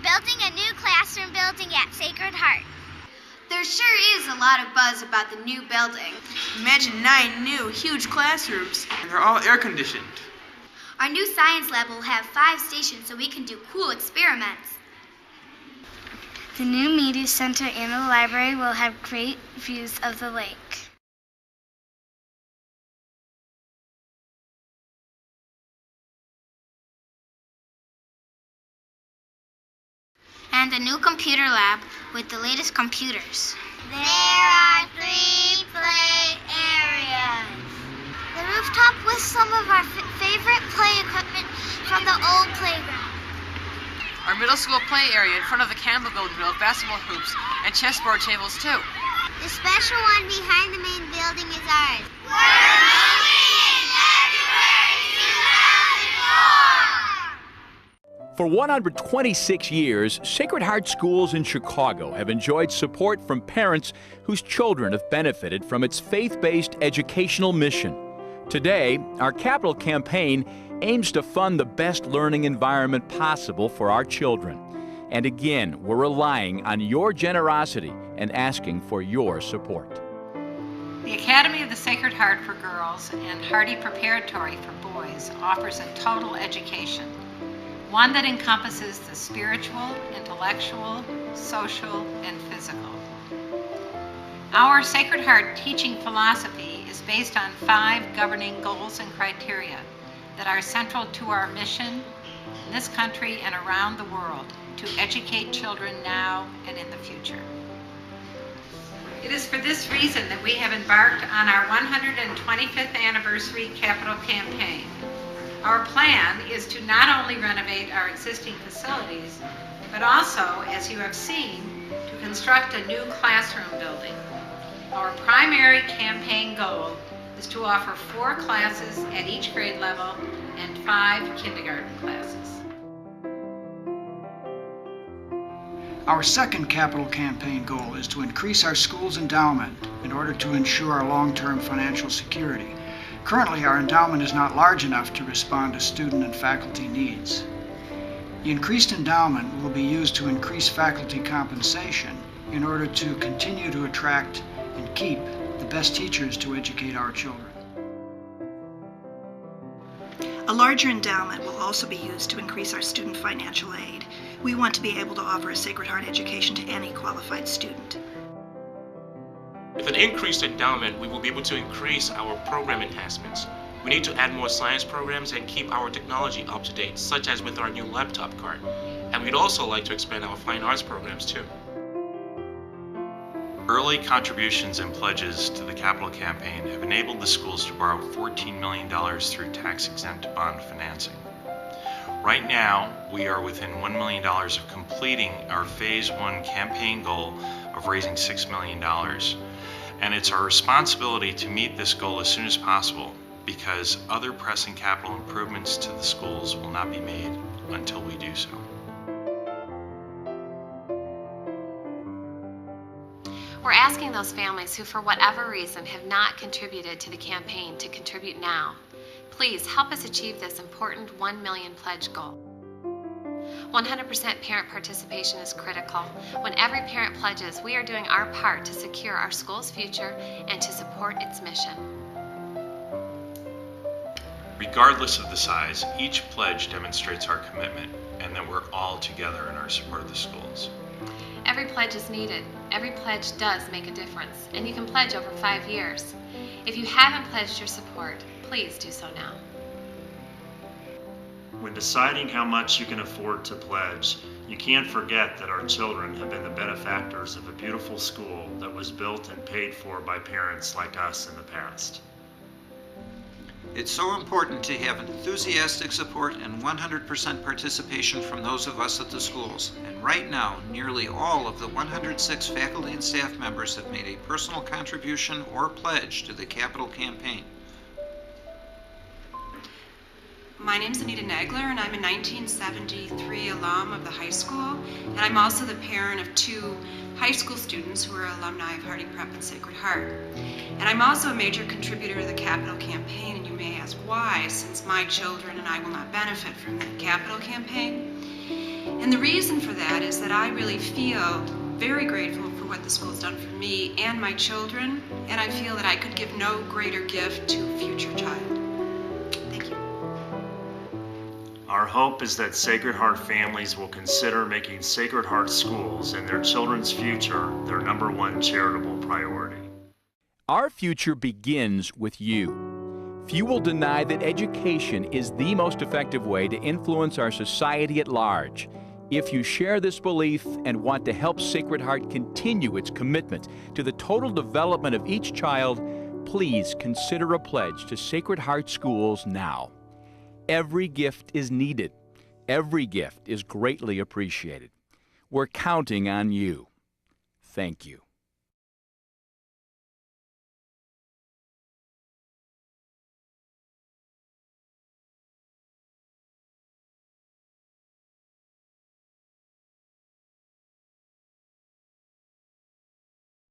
building a new classroom building at Sacred Heart. There sure is a lot of buzz about the new building. Imagine 9 new, huge classrooms, and they're all air-conditioned. Our new science lab will have 5 stations so we can do cool experiments. The new media center and the library will have great views of the lake. And a new computer lab with the latest computers. There are 3 play areas. The rooftop with some of our favorite play equipment from the old playground. Our middle school play area in front of the Campbell building will have basketball hoops and chessboard tables too. The special one behind the main building is ours. We're moving in February 2004! For 126 years, Sacred Heart schools in Chicago have enjoyed support from parents whose children have benefited from its faith-based educational mission. Today, our capital campaign aims to fund the best learning environment possible for our children. And again, we're relying on your generosity and asking for your support. The Academy of the Sacred Heart for girls and Hardy Preparatory for boys offers a total education, one that encompasses the spiritual, intellectual, social, and physical. Our Sacred Heart teaching philosophy is based on 5 governing goals and criteria that are central to our mission in this country and around the world to educate children now and in the future. It is for this reason that we have embarked on our 125th anniversary capital campaign. Our plan is to not only renovate our existing facilities, but also, as you have seen, to construct a new classroom building. Our primary campaign goal is to offer 4 classes at each grade level and 5 kindergarten classes. Our second capital campaign goal is to increase our school's endowment in order to ensure our long-term financial security. Currently, our endowment is not large enough to respond to student and faculty needs. The increased endowment will be used to increase faculty compensation in order to continue to attract and keep the best teachers to educate our children. A larger endowment will also be used to increase our student financial aid. We want to be able to offer a Sacred Heart education to any qualified student. With an increased endowment, we will be able to increase our program enhancements. We need to add more science programs and keep our technology up to date, such as with our new laptop cart. And we'd also like to expand our fine arts programs too. Early contributions and pledges to the capital campaign have enabled the schools to borrow $14 million through tax-exempt bond financing. Right now, we are within $1 million of completing our Phase 1 campaign goal of raising $6 million. And it's our responsibility to meet this goal as soon as possible, because other pressing capital improvements to the schools will not be made until we do so. We're asking those families who, for whatever reason, have not contributed to the campaign to contribute now. Please help us achieve this important 1 million pledge goal. 100% parent participation is critical. When every parent pledges, we are doing our part to secure our school's future and to support its mission. Regardless of the size, each pledge demonstrates our commitment and that we're all together in our support of the schools. Every pledge is needed. Every pledge does make a difference, and you can pledge over 5 years. If you haven't pledged your support, please do so now. When deciding how much you can afford to pledge, you can't forget that our children have been the benefactors of a beautiful school that was built and paid for by parents like us in the past. It's so important to have enthusiastic support and 100% participation from those of us at the schools. And right now, nearly all of the 106 faculty and staff members have made a personal contribution or pledge to the capital campaign. My name's Anita Nagler, and I'm a 1973 alum of the high school, and I'm also the parent of 2 high school students who are alumni of Hardy Prep and Sacred Heart. And I'm also a major contributor to the capital campaign, and you may ask why, since my children and I will not benefit from the capital campaign. And the reason for that is that I really feel very grateful for what the school's done for me and my children, and I feel that I could give no greater gift to a future child. Thank you. Our hope is that Sacred Heart families will consider making Sacred Heart schools and their children's future their #1 charitable priority. Our future begins with you. Few will deny that education is the most effective way to influence our society at large. If you share this belief and want to help Sacred Heart continue its commitment to the total development of each child, please consider a pledge to Sacred Heart Schools now. Every gift is needed. Every gift is greatly appreciated. We're counting on you. Thank you.